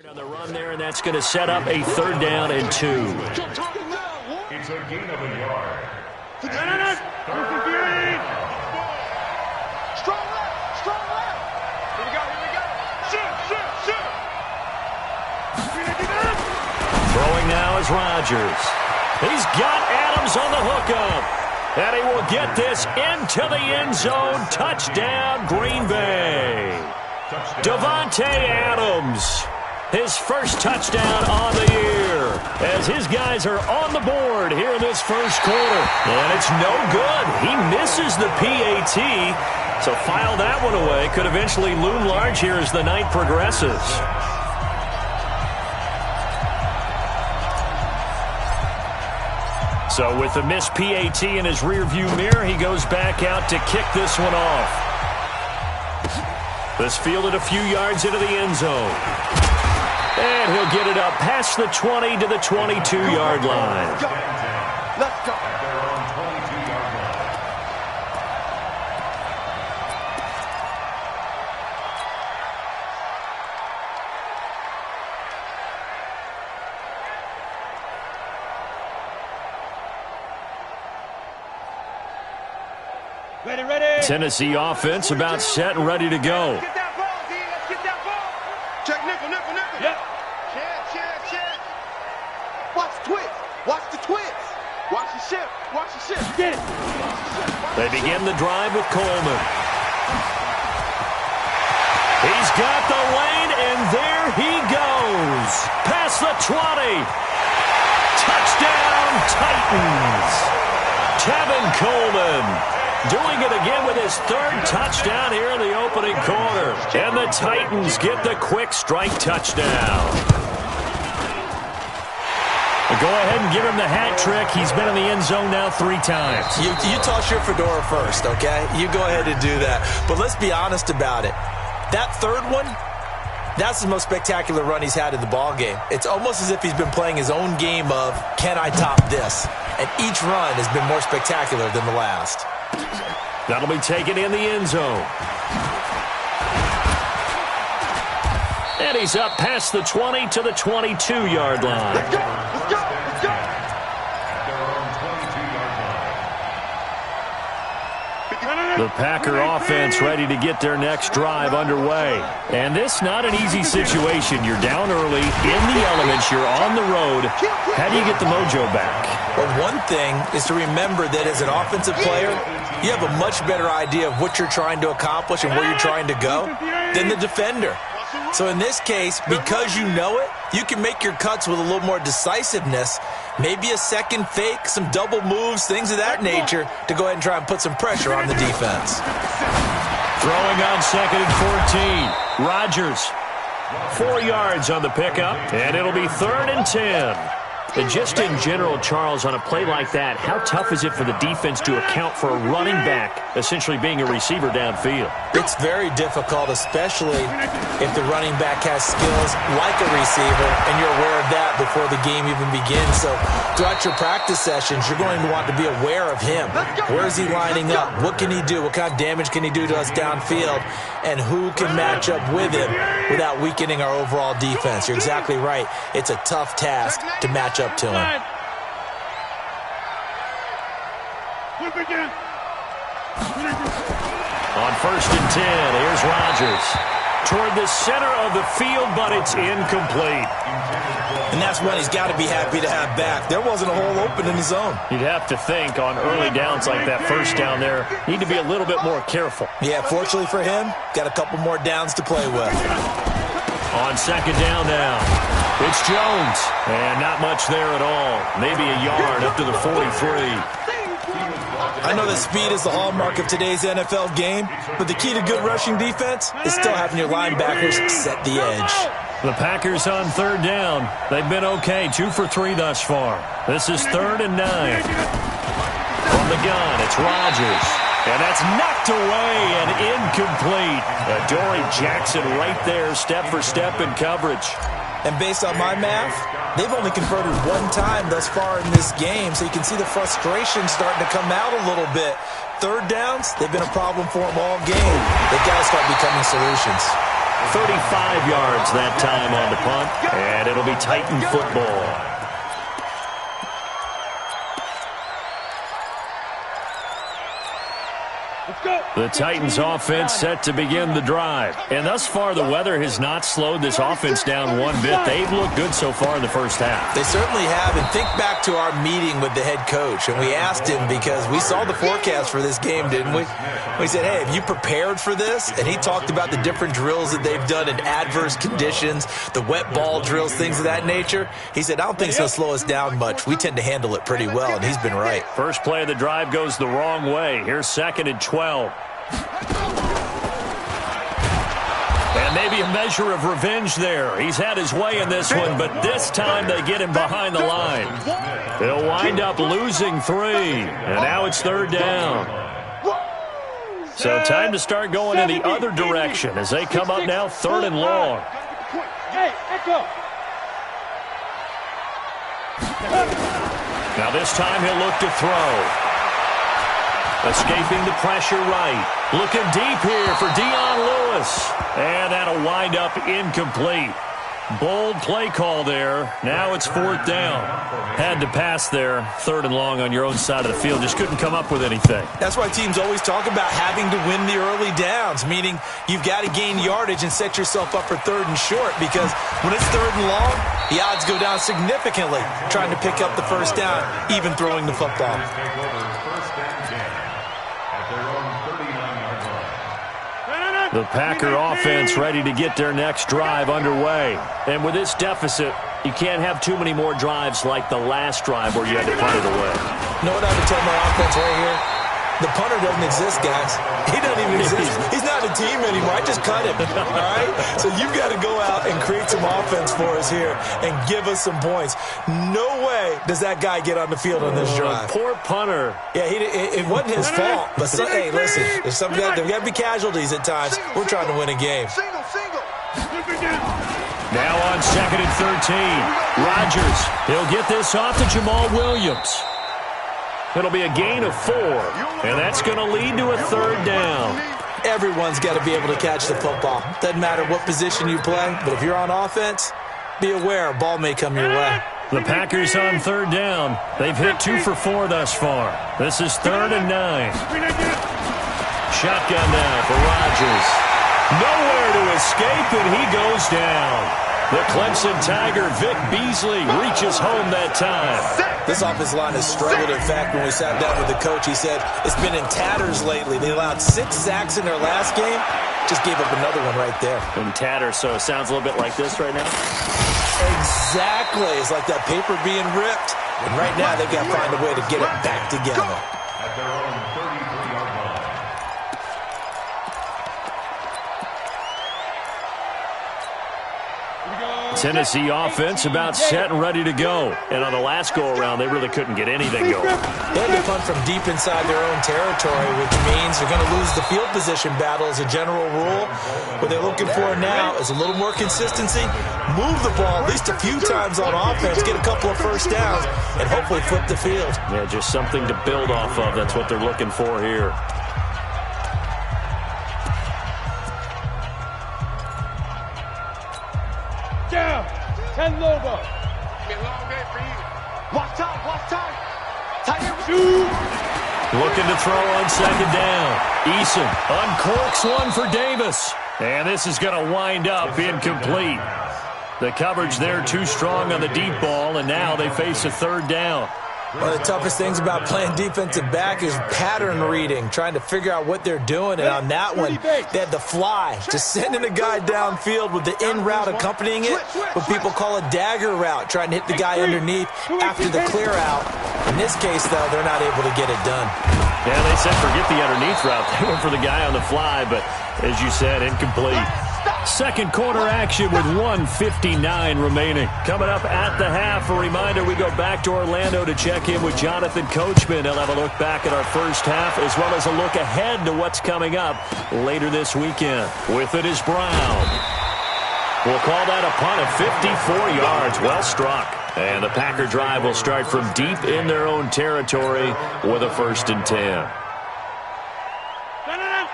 On the run there, and that's going to set up a 3rd down and 2. It's a gain of a yard. Strong left, strong left. Here we go. Shoot. Throwing now is Rodgers. He's got Adams on the hookup. And he will get this into the end zone. Touchdown, Green Bay. Davante Adams. His first touchdown on the year as his guys are on the board here in this first quarter. And it's no good. He misses the PAT. So file that one away. Could eventually loom large here as the night progresses. So with the missed PAT in his rearview mirror, he goes back out to kick this one off. This fielded a few yards into the end zone. And he'll get it up past the 20 to the 22-yard line. Let's go. Ready. Tennessee offense about set and ready to go. Get that ball, D. Let's get that ball. Check nickel. Yep. Check. Watch the twist. Watch the shift. Get it. They begin the drive with Coleman. He's got the lane, and there he goes. Past the 20. Touchdown, Titans. Tevin Coleman doing it again with his 3rd touchdown here in the opening quarter. And the Titans get the quick strike touchdown. Go ahead and give him the hat trick. He's been in the end zone now 3 times. You toss your fedora first, okay? You go ahead and do that. But let's be honest about it. That 3rd one, that's the most spectacular run he's had in the ballgame. It's almost as if he's been playing his own game of, can I top this? And each run has been more spectacular than the last. That'll be taken in the end zone. And he's up past the 20 to the 22-yard line. Let's go. The Packer offense ready to get their next drive underway. And this not an easy situation. You're down early, in the elements, you're on the road. How do you get the mojo back? Well, one thing is to remember that as an offensive player, you have a much better idea of what you're trying to accomplish and where you're trying to go than the defender. So in this case, because you know it, you can make your cuts with a little more decisiveness, maybe a second fake, some double moves, things of that nature, to go ahead and try and put some pressure on the defense. Throwing on 2nd and 14. Rodgers, 4 yards on the pickup, and it'll be 3rd and 10. And just in general, Charles, on a play like that, how tough is it for the defense to account for a running back essentially being a receiver downfield? It's very difficult, especially if the running back has skills like a receiver, and you're aware of that before the game even begins. So throughout your practice sessions, you're going to want to be aware of him. Where is he lining up? What can he do? What kind of damage can he do to us downfield? And who can match up with him without weakening our overall defense? You're exactly right. It's a tough task to match up to him. On 1st and 10, here's Rodgers. Toward the center of the field, but it's incomplete. And that's one he's got to be happy to have back. There wasn't a hole open in the zone. You'd have to think on early downs like that first down there, need to be a little bit more careful. Yeah, fortunately for him, got a couple more downs to play with. On 2nd down now, it's Jones. And not much there at all. Maybe a yard up to the 43. I know that speed is the hallmark of today's NFL game, but the key to good rushing defense is still having your linebackers set the edge. The Packers on 3rd down. They've been okay, 2 for 3 thus far. This is 3rd and 9. From the gun, it's Rodgers. And that's knocked away and incomplete. Adoree Jackson right there, step for step in coverage. And based on my math, they've only converted 1 time thus far in this game, so you can see the frustration starting to come out a little bit. 3rd downs, they've been a problem for them all game. They've got to start becoming solutions. 35 yards that time on the punt, and it'll be Titan football. The Titans offense set to begin the drive. And thus far, the weather has not slowed this offense down one bit. They've looked good so far in the first half. They certainly have. And think back to our meeting with the head coach. And we asked him, because we saw the forecast for this game, didn't we? We said, hey, have you prepared for this? And he talked about the different drills that they've done in adverse conditions, the wet ball drills, things of that nature. He said, I don't think it's going to slow us down much. We tend to handle it pretty well, and he's been right. First play of the drive goes the wrong way. Here's 2nd and 12. And maybe a measure of revenge there. He's had his way in this one, but this time they get him behind the line. They'll wind up losing 3, and now it's 3rd down. So time to start going in the other direction as they come up now 3rd and long. Now this time he'll look to throw. Escaping the pressure right. Looking deep here for Dion Lewis. And that'll wind up incomplete. Bold play call there. Now it's 4th down. Had to pass there. 3rd and long on your own side of the field. Just couldn't come up with anything. That's why teams always talk about having to win the early downs, meaning you've got to gain yardage and set yourself up for 3rd and short, because when it's 3rd and long, the odds go down significantly trying to pick up the 1st down, even throwing the football. The Packer offense ready to get their next drive underway. And with this deficit, you can't have too many more drives like the last drive where you had to punt it away. You know what I would tell my offense right here? The punter doesn't exist, guys. He doesn't even exist. He's not a team anymore. I just cut him, all right? So you've got to go out and create some offense for us here and give us some points. No way does that guy get on the field on this drive. Poor punter. Yeah, it wasn't his fault. But, hey, listen, there's there got to be casualties at times. We're trying to win a game. Now on 2nd and 13. Rodgers, he'll get this off to Jamal Williams. It'll be a gain of 4, and that's going to lead to a 3rd down. Everyone's got to be able to catch the football. Doesn't matter what position you play, but if you're on offense, be aware a ball may come your way. The Packers on 3rd down. They've hit 2 for 4 thus far. This is 3rd and 9. Shotgun now for Rodgers. Nowhere to escape, and he goes down. The Clemson Tiger, Vic Beasley, reaches home that time. This offensive line has struggled. In fact, when we sat down with the coach, he said it's been in tatters lately. They allowed 6 sacks in their last game. Just gave up another one right there. In tatters, so it sounds a little bit like this right now? Exactly. It's like that paper being ripped. And right now, they've got to find a way to get it back together. At their own 33-yard line. Tennessee offense about set and ready to go. And on the last go-around, they really couldn't get anything going. They had to punt from deep inside their own territory, which means they're going to lose the field position battle as a general rule. What they're looking for now is a little more consistency, move the ball at least a few times on offense, get a couple of 1st downs, and hopefully flip the field. Yeah, just something to build off of. That's what they're looking for here. Down. 10 logo. Be a long day for you. Watch time. Tiger. Shoot. Looking to throw on 2nd down. Eason uncorks one for Davis. And this is going to wind up incomplete. The coverage there too strong on the deep ball, and now they face a 3rd down. One of the toughest things about playing defensive back is pattern reading, trying to figure out what they're doing. And on that one, they had the fly, just sending a guy downfield with the in route accompanying it, what people call a dagger route, trying to hit the guy underneath after the clear out. In this case, though, they're not able to get it done. Yeah, they said forget the underneath route. They went for the guy on the fly, but as you said, incomplete. 2nd quarter action with 1:59 remaining. Coming up at the half, a reminder, we go back to Orlando to check in with Jonathan Coachman. He'll have a look back at our first half as well as a look ahead to what's coming up later this weekend. With it is Brown. We'll call that a punt of 54 yards. Well struck. And the Packer drive will start from deep in their own territory with a 1st and 10.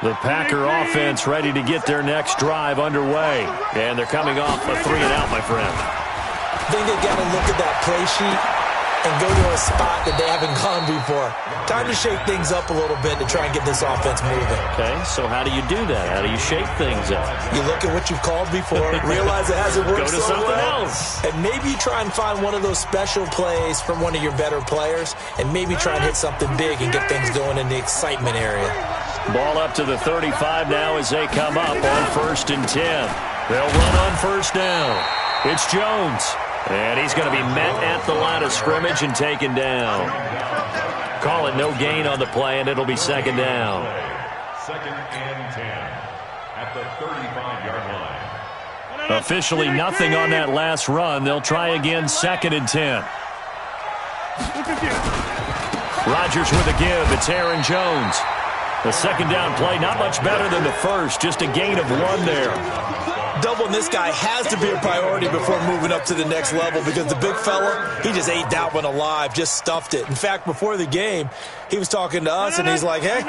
The Packer offense ready to get their next drive underway. And they're coming off a 3-and-out, my friend. I think they've got to look at that play sheet and go to a spot that they haven't gone before. Time to shake things up a little bit to try and get this offense moving. Okay, so how do you do that? How do you shake things up? You look at what you've called before, realize it hasn't worked Go to so something well, else. and maybe you try and find one of those special plays from one of your better players, and maybe try and hit something big and get things going in the excitement area. Ball up to the 35 now as they come up on 1st and 10. They'll run on 1st down. It's Jones. And he's going to be met at the line of scrimmage and taken down. Call it no gain on the play, and it'll be 2nd down. 2nd and 10 at the 35-yard line. Officially nothing on that last run. They'll try again 2nd and 10. Rodgers with a give. It's Aaron Jones. The 2nd down play, not much better than the first. Just a gain of 1 there. Doubling this guy has to be a priority before moving up to the next level because the big fella, he just ate that one alive, just stuffed it. In fact, before the game, he was talking to us, and he's like, hey,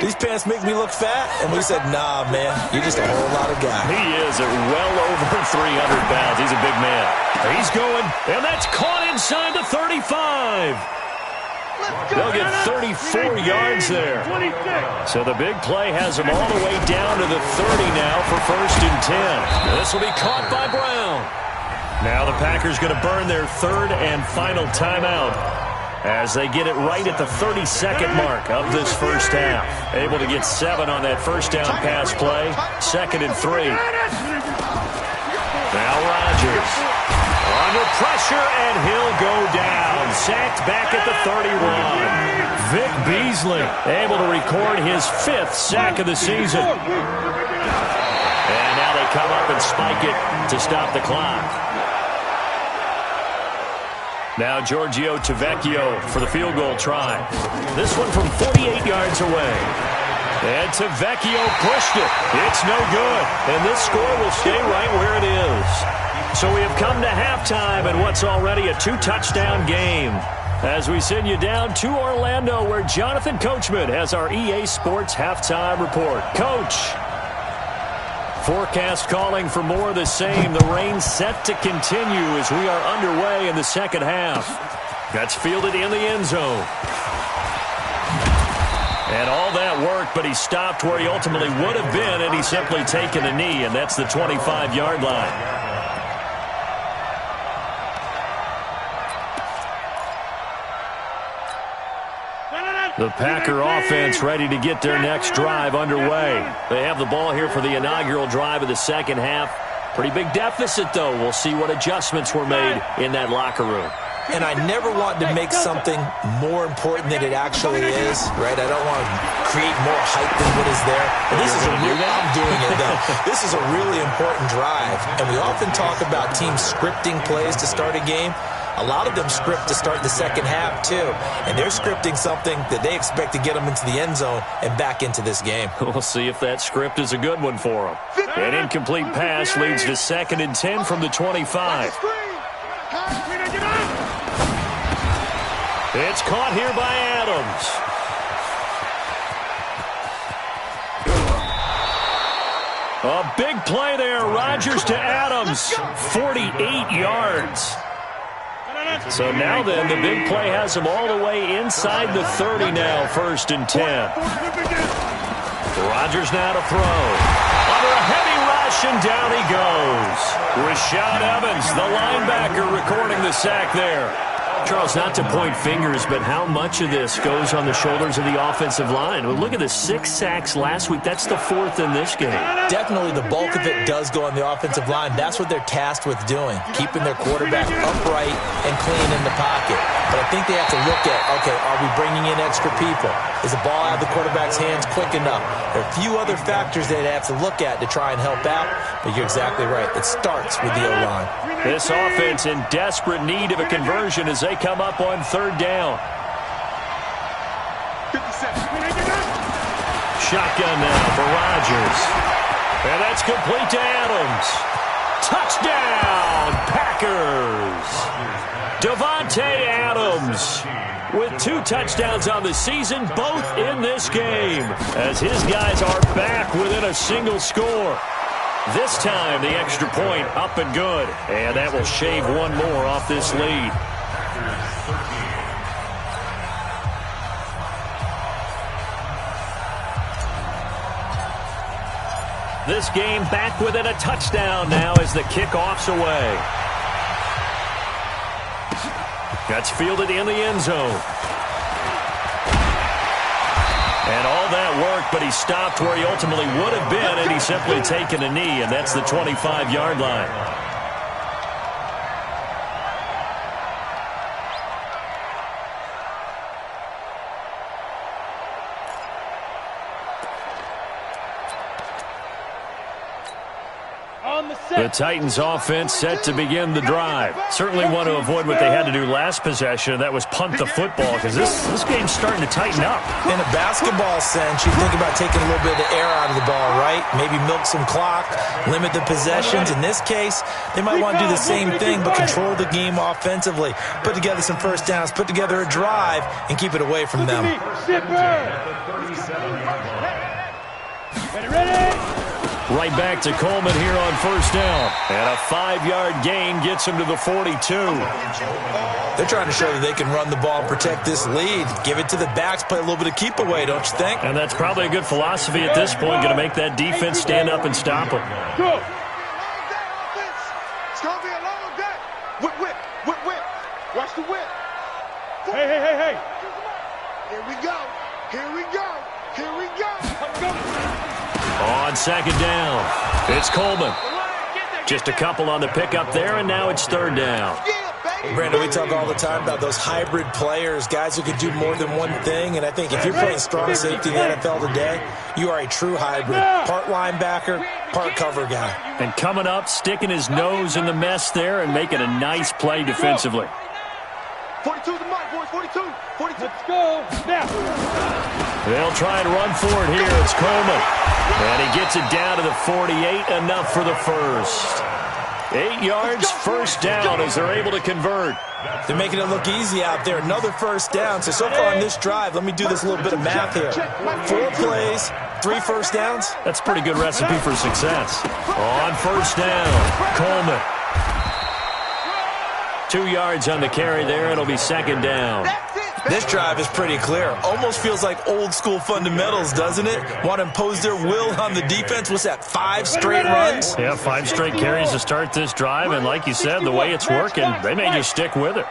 these pants make me look fat? And we said, nah, man, you're just a whole lot of guy. He is at well over 300 pounds. He's a big man. He's going, and that's caught inside the 35. They'll get 34 yards there. So the big play has them all the way down to the 30 now for 1st and 10. This will be caught by Brown. Now the Packers going to burn their 3rd and final timeout as they get it right at the 32nd mark of this first half. Able to get 7 on that 1st down pass play. 2nd and 3. Now Rodgers. Under pressure, and he'll go down. Sacked back at the 31. Vic Beasley able to record his 5th sack of the season. And now they come up and spike it to stop the clock. Now Giorgio Tavecchio for the field goal try. This one from 48 yards away. And Tavecchio pushed it. It's no good. And this score will stay right where it is. So we have come to halftime in what's already a 2-touchdown game. As we send you down to Orlando, where Jonathan Coachman has our EA Sports halftime report. Coach, forecast calling for more of the same. The rain set to continue as we are underway in the 2nd half. That's fielded in the end zone. And all that worked, but he stopped where he ultimately would have been, and he's simply taken a knee, and that's the 25-yard line. The Packer offense ready to get their next drive underway. They have the ball here for the inaugural drive of the 2nd half. Pretty big deficit, though. We'll see what adjustments were made in that locker room. And I never want to make something more important than it actually is, right? I don't want to create more hype than what is there. And this is a real, I'm doing it, though. This is a really important drive. And we often talk about teams scripting plays to start a game. A lot of them script to start the 2nd half, too. And they're scripting something that they expect to get them into the end zone and back into this game. We'll see if that script is a good one for them. An incomplete pass leads to 2nd and 10 from the 25. It's caught here by Adams. A big play there. Rodgers to Adams. 48 yards. So now then, the big play has him all the way inside the 30 now, 1st and 10. Rodgers now to throw. Under a heavy rush, and down he goes. Rashad Evans, the linebacker, recording the sack there. Charles, not to point fingers, but how much of this goes on the shoulders of the offensive line? Well, look at the 6 sacks last week. That's the 4th in this game. Definitely the bulk of it does go on the offensive line. That's what they're tasked with doing, keeping their quarterback upright and clean in the pocket. But I think they have to look at, okay, are we bringing in extra people? Is the ball out of the quarterback's hands quick enough? There are a few other factors they have to look at to try and help out, but you're exactly right. It starts with the O-line. This offense in desperate need of a conversion as they come up on 3rd down. Shotgun now for Rodgers. And that's complete to Adams. Touchdown, Packers. Davante Adams with 2 touchdowns on the season, both in this game, as his guys are back within a single score. This time, the extra point up and good, and that will shave one more off this lead. This game back within a touchdown now as the kickoff's away. That's fielded in the end zone. And all that work, but he stopped where he ultimately would have been, and he's simply taken a knee, and that's the 25-yard line. The Titans offense set to begin the drive. Certainly want to avoid what they had to do last possession. That was punt the football, because this game's starting to tighten up. In a basketball sense, you think about taking a little bit of the air out of the ball, right? Maybe milk some clock, limit the possessions. In this case, they might want to do the same thing, but control the game offensively. Put together some first downs, put together a drive, and keep it away from them. Ready? Right back to Coleman here on first down. And a 5-yard gain gets him to the 42. They're trying to show that they can run the ball and protect this lead. Give it to the backs, play a little bit of keep away, don't you think? And that's probably a good philosophy at this point, going to make that defense stand up and stop it. Go. It's going to be a long day. Whip. Watch the whip. Hey. Here we go. On second down, it's Coleman. Just a couple on the pickup there, and now it's third down. Brandon, we talk all the time about those hybrid players, guys who can do more than one thing, and I think if you're playing strong safety in the NFL today, you are a true hybrid. Part linebacker, part cover guy. And coming up, sticking his nose in the mess there and making a nice play defensively. 42 the mark, boys. 42. Let's go. Now. They'll try and run for it here. It's Coleman. And he gets it down to the 48, enough for the first. 8 yards, first down as they're able to convert. They're making it look easy out there. Another first down. So far on this drive, let me do this little bit of math here. 4 plays, 3 first downs. That's a pretty good recipe for success. On first down, Coleman. 2 yards on the carry there. It'll be second down. This drive is pretty clear. Almost feels like old school fundamentals, doesn't it? Want to impose their will on the defense. What's that, 5 straight runs? Yeah, 5 straight carries to start this drive. And like you said, the way it's working, they may just stick with it.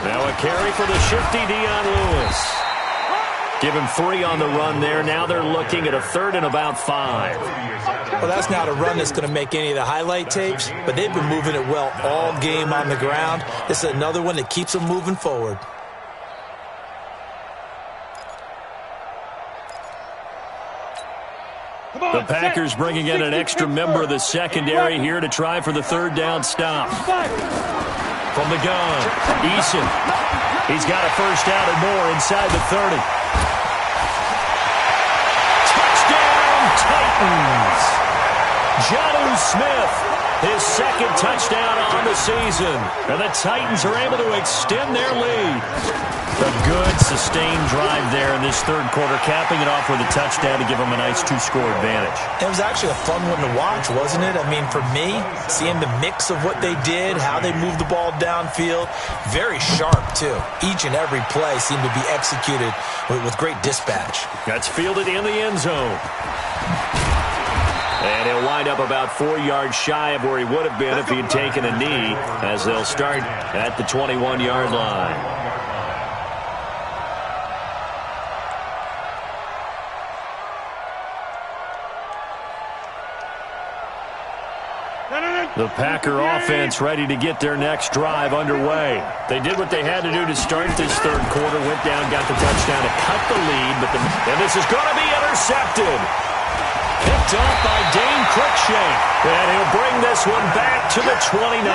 Now a carry for the shifty Dion Lewis. Give him 3 on the run there. Now they're looking at a third and about 5. Well, that's not a run that's going to make any of the highlight tapes, but they've been moving it well all game on the ground. This is another one that keeps them moving forward. The Packers bringing in an extra member of the secondary here to try for the third down stop. From the gun, Eason. He's got a first down and more inside the 30. Touchdown, Titans! Jonnu Smith, his second touchdown on the season. And the Titans are able to extend their lead. A good, sustained drive there in this third quarter, capping it off with a touchdown to give them a nice 2-score advantage. It was actually a fun one to watch, wasn't it? I mean, for me, seeing the mix of what they did, how they moved the ball downfield, very sharp, too. Each and every play seemed to be executed with great dispatch. That's fielded in the end zone. And he'll wind up about 4 yards shy of where he would have been if he had taken a knee, as they'll start at the 21-yard line. The Packer offense ready to get their next drive underway. They did what they had to do to start this third quarter, went down, got the touchdown to cut the lead, and this is going to be intercepted. Picked off by Dane Cruikshank, and he'll bring this one back to the 29.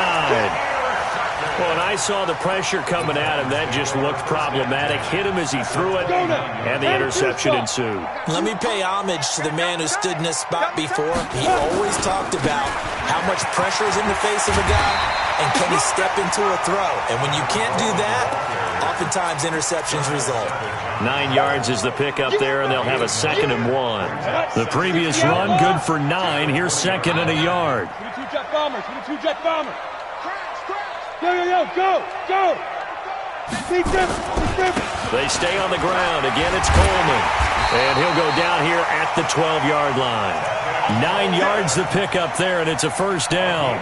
Well, and I saw the pressure coming at him. That just looked problematic. Hit him as he threw it, and the interception ensued. Let me pay homage to the man who stood in this spot before. He always talked about how much pressure is in the face of a guy, and can he step into a throw. And when you can't do that, oftentimes interceptions result. 9 yards is the pickup there, and they'll have a 2nd and 1. The previous run, good for 9. Here's 2nd and a yard. 22-jet bomber, 22-jet bomber. Yo, go! Beat them. They stay on the ground. Again, it's Coleman. And he'll go down here at the 12-yard line. 9 yards the pickup there, and it's a 1st down.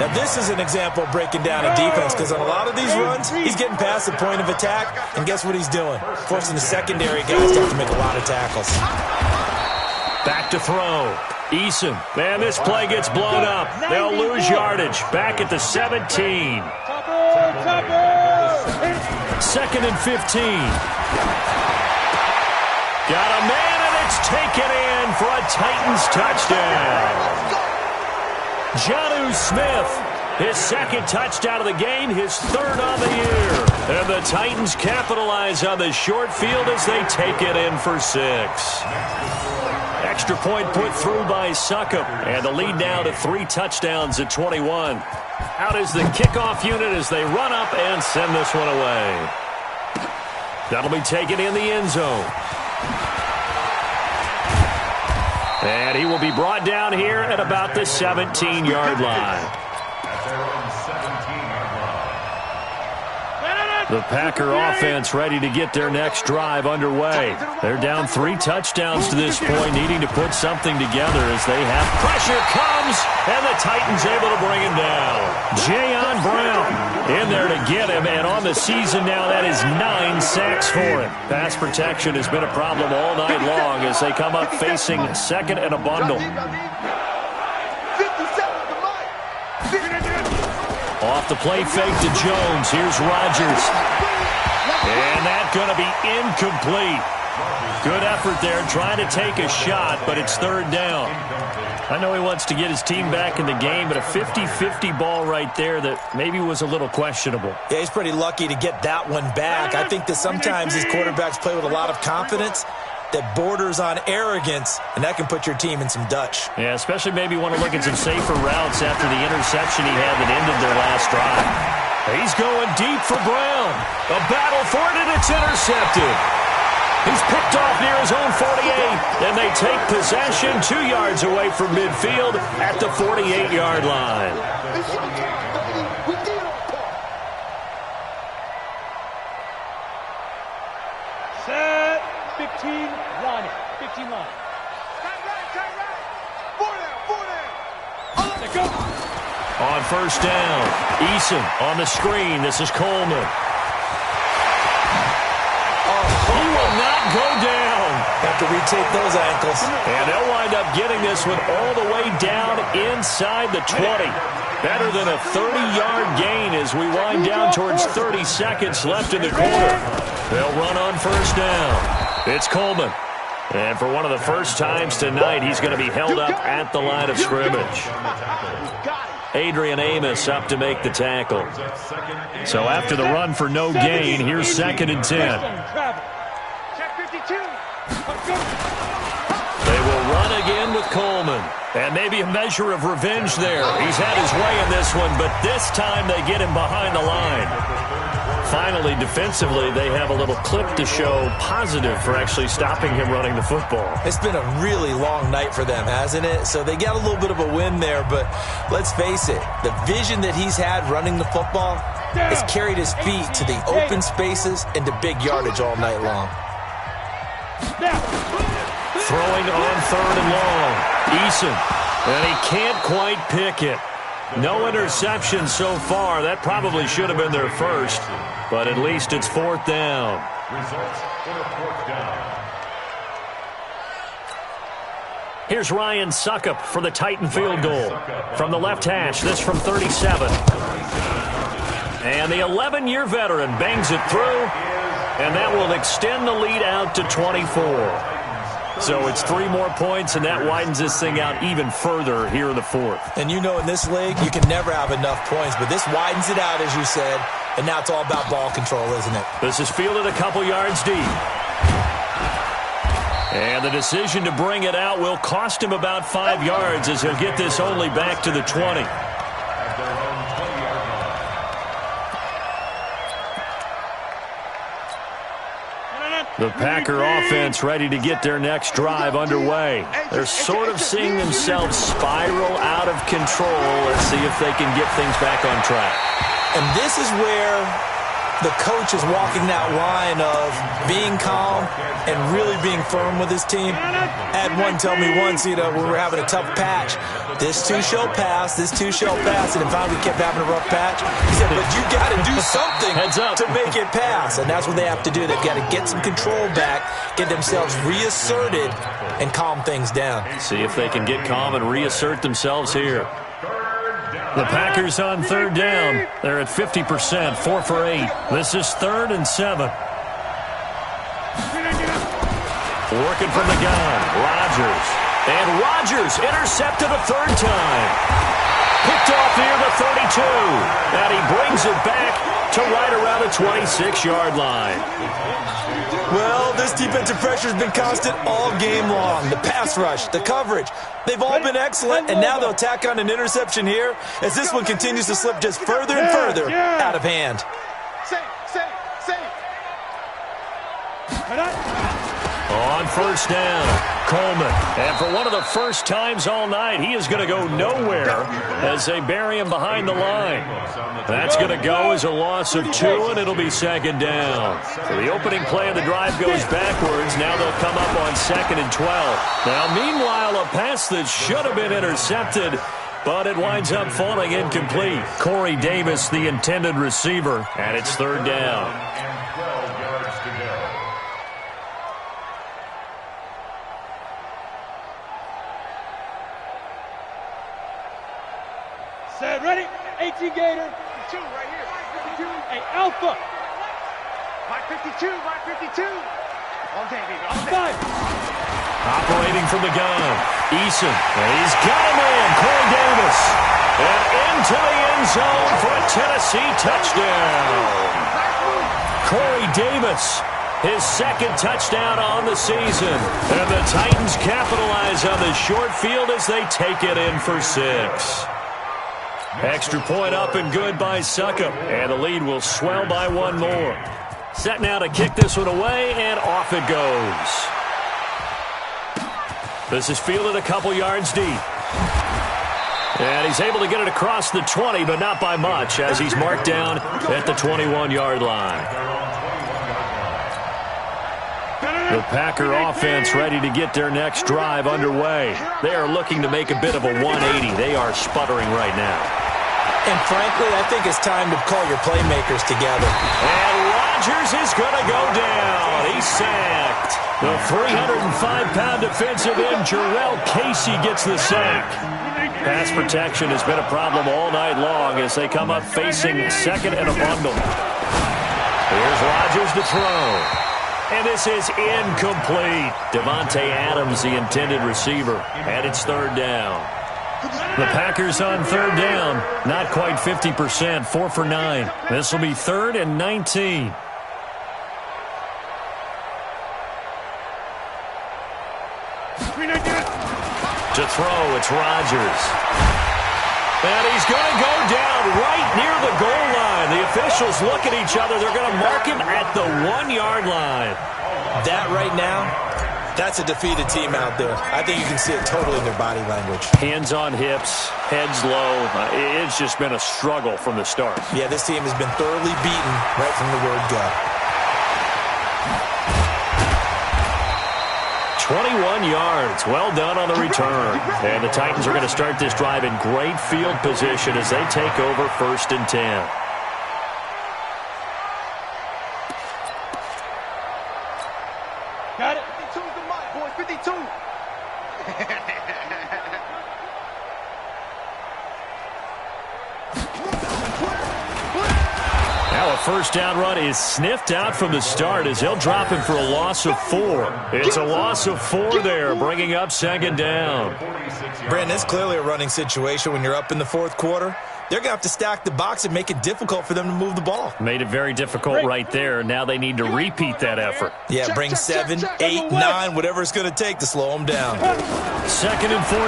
Now, this is an example of breaking down a defense, because on a lot of these runs, he's getting past the point of attack, and guess what he's doing? Forcing the secondary guys to have to make a lot of tackles. Back to throw. Eason. Man, this play gets blown up. They'll lose yardage. Back at the 17. 2nd and 15. Got a man, and it's taken in for a Titans touchdown. Jonnu Smith, his 2nd touchdown of the game, his 3rd on the year. And the Titans capitalize on the short field as they take it in for 6. Extra point put through by Succop, and the lead now to 3 touchdowns at 21. Out is the kickoff unit as they run up and send this one away. That'll be taken in the end zone. And he will be brought down here at about the 17-yard line. The Packer offense ready to get their next drive underway. They're down 3 touchdowns to this point, needing to put something together as they have pressure comes, and the Titans able to bring him down. Jayon Brown in there to get him, and on the season now, that is 9 sacks for him. Pass protection has been a problem all night long as they come up facing 2nd and a bundle. Off the play fake to Jones. Here's Rodgers. And that's going to be incomplete. Good effort there trying to take a shot, but it's 3rd down. I know he wants to get his team back in the game, but a 50-50 ball right there that maybe was a little questionable. Yeah, he's pretty lucky to get that one back. I think that sometimes these quarterbacks play with a lot of confidence that borders on arrogance, and that can put your team in some Dutch. Yeah, especially maybe want to look at some safer routes after the interception he had that ended their last drive. He's going deep for Brown. A battle for it, and it's intercepted. He's picked off near his own 48, and they take possession 2 yards away from midfield at the 48-yard line. Set 15 line. 15 line. Let's go. On 1st down, Eason on the screen. This is Coleman. He will not go down. Have to retake those ankles. And they'll wind up getting this one all the way down inside the 20. Better than a 30-yard gain as we wind down towards 30 seconds left in the quarter. They'll run on 1st down. It's Coleman. And for one of the first times tonight, he's going to be held up at the line of scrimmage. Adrian Amos up to make the tackle. So after the run for no gain, here's 2nd and 10. They will run again with Coleman. And maybe a measure of revenge there. He's had his way in this one, but this time they get him behind the line. Finally, defensively, they have a little clip to show positive for actually stopping him running the football. It's been a really long night for them, hasn't it? So they got a little bit of a win there, but let's face it, the vision that he's had running the football has carried his feet to the open spaces and to big yardage all night long. Throwing on 3rd and long. Eason, and he can't quite pick it. No interception so far. That probably should have been their first, but at least it's 4th down. Results for 4th down. Here's Ryan Succop for the Titan field goal. From the left hash, this from 37. And the 11-year veteran bangs it through, and that will extend the lead out to 24. So it's 3 more points, and that widens this thing out even further here in the fourth. And you know in this league, you can never have enough points, but this widens it out, as you said, and now it's all about ball control, isn't it? This is fielded a couple yards deep. And the decision to bring it out will cost him about 5 yards as he'll get this only back to the 20. The Packer offense ready to get their next drive underway. They're sort of seeing themselves spiral out of control. Let's see if they can get things back on track. And this is where the coach is walking that line of being calm and really being firm with his team. I had one tell me once, we were having a tough patch. This too shall pass, this too shall pass. And finally we kept having a rough patch. He said, but you got to do something to make it pass. And that's what they have to do. They've got to get some control back, get themselves reasserted, and calm things down. See if they can get calm and reassert themselves here. The Packers on 3rd down. They're at 50%, 4 for 8. This is 3rd and 7. Working from the gun, Rodgers. And Rodgers intercepted a 3rd time. Picked off near the 32. And he brings it back to right around the 26-yard line. Well, this defensive pressure has been constant all game long. The pass rush, the coverage, they've all been excellent, and now they'll tack on an interception here as this one continues to slip just further and further out of hand. On 1st down, Coleman. And for one of the first times all night, he is going to go nowhere as they bury him behind the line. That's going to go as a loss of 2, and it'll be 2nd down. So the opening play of the drive goes backwards. Now they'll come up on 2nd and 12. Now, meanwhile, a pass that should have been intercepted, but it winds up falling incomplete. Corey Davis, the intended receiver, and it's 3rd down. Set, ready? 18 Gator. 52 right here. 52. Hey, Alpha. Mike 52, Mike 52. All day, baby. All day. Operating from the gun. Eason. And he's got him in. Corey Davis. And into the end zone for a Tennessee touchdown. Corey Davis. His 2nd touchdown on the season. And the Titans capitalize on the short field as they take it in for 6. Extra point up and good by Succop. And the lead will swell by 1 more. Set now to kick this one away, and off it goes. This is fielded a couple yards deep. And he's able to get it across the 20, but not by much, as he's marked down at the 21-yard line. The Packer offense ready to get their next drive underway. They are looking to make a bit of a 180. They are sputtering right now. And frankly, I think it's time to call your playmakers together. And Rodgers is going to go down. He's sacked. The 305-pound defensive end, Jarrell Casey, gets the sack. Pass protection has been a problem all night long as they come up facing 2nd and a bundle. Here's Rodgers to throw. And this is incomplete. Davante Adams, the intended receiver. And it's 3rd down. The Packers on 3rd down. Not quite 50%, 4 for 9. This will be 3rd and 19. To throw, it's Rodgers. And he's going to go down right near the goal line. The officials look at each other. They're going to mark him at the 1-yard line. That right now, that's a defeated team out there. I think you can see it totally in their body language. Hands on hips, heads low. It's just been a struggle from the start. Yeah, this team has been thoroughly beaten right from the word go. 21 yards. Well done on the return. And the Titans are going to start this drive in great field position as they take over 1st and 10. Got it. 52's the mic, boys. 52. Now a first down run is sniffed out from the start as he'll drop him for a loss of 4. It's a loss of 4 there, bringing up second down. Brandon, it's clearly a running situation when you're up in the fourth quarter. They're going to have to stack the box and make it difficult for them to move the ball. Made it very difficult right there. Now they need to repeat that effort. Yeah, bring 7, 8, 9, whatever it's going to take to slow them down. 2nd and 14.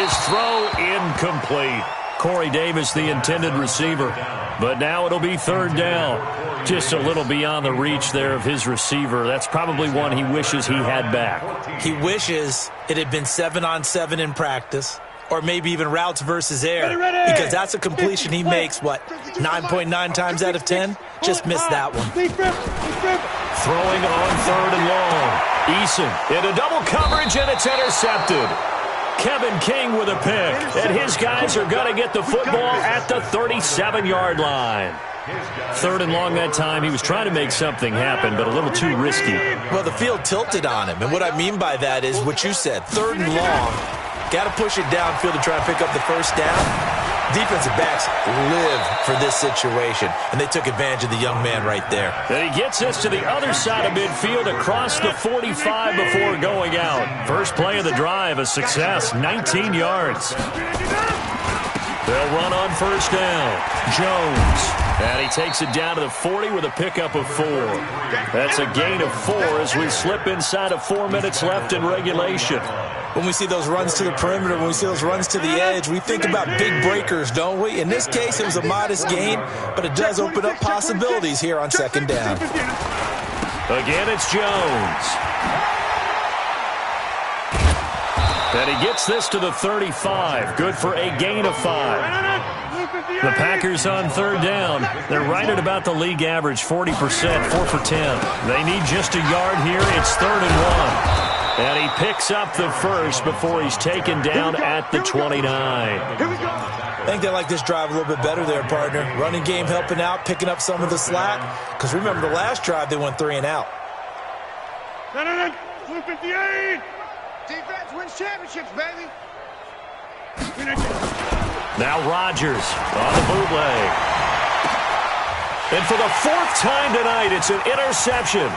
His throw incomplete. Corey Davis, the intended receiver. But now it'll be 3rd down. Just a little beyond the reach there of his receiver. That's probably one he wishes he had back. He wishes it had been 7-on-7 in practice, or maybe even routes versus air, because that's a completion he makes, 9.9 times out of 10? Just missed that one. Throwing on 3rd and long. Eason into double coverage, and it's intercepted. Kevin King with a pick, and his guys are going to get the football at the 37-yard line. 3rd and long that time. He was trying to make something happen, but a little too risky. Well, the field tilted on him, and what I mean by that is what you said, 3rd and long. Got to push it downfield to try and pick up the first down. Defensive backs live for this situation, and they took advantage of the young man right there. And he gets us to the other side of midfield across the 45 before going out. First play of the drive, a success, 19 yards. They'll run on first down. Jones. And he takes it down to the 40 with a pickup of 4. That's a gain of 4 as we slip inside of 4 minutes left in regulation. When we see those runs to the perimeter, when we see those runs to the edge, we think about big breakers, don't we? In this case, it was a modest gain, but it does open up possibilities here on 2nd down. Again, it's Jones. And he gets this to the 35. Good for a gain of 5. The Packers on 3rd down. They're right at about the league average, 40%, 4 for 10. They need just a yard here. It's 3rd and 1. And he picks up the first before he's taken down at the 29. I think they like this drive a little bit better there, partner. Running game helping out, picking up some of the slack. Because remember, the last drive, they went 3 and out. Defense wins championships, baby. Now Rodgers on the bootleg. And for the 4th time tonight, it's an interception.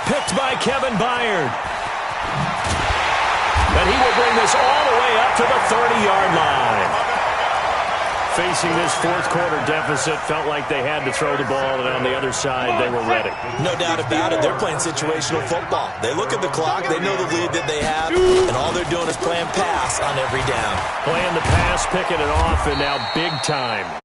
Picked by Kevin Byard. And he will bring this all the way up to the 30-yard line. Facing this 4th quarter deficit, felt like they had to throw the ball, and on the other side, they were ready. No doubt about it. They're playing situational football. They look at the clock, they know the lead that they have, and all they're doing is playing pass on every down. Playing the pass, picking it off, and now big time.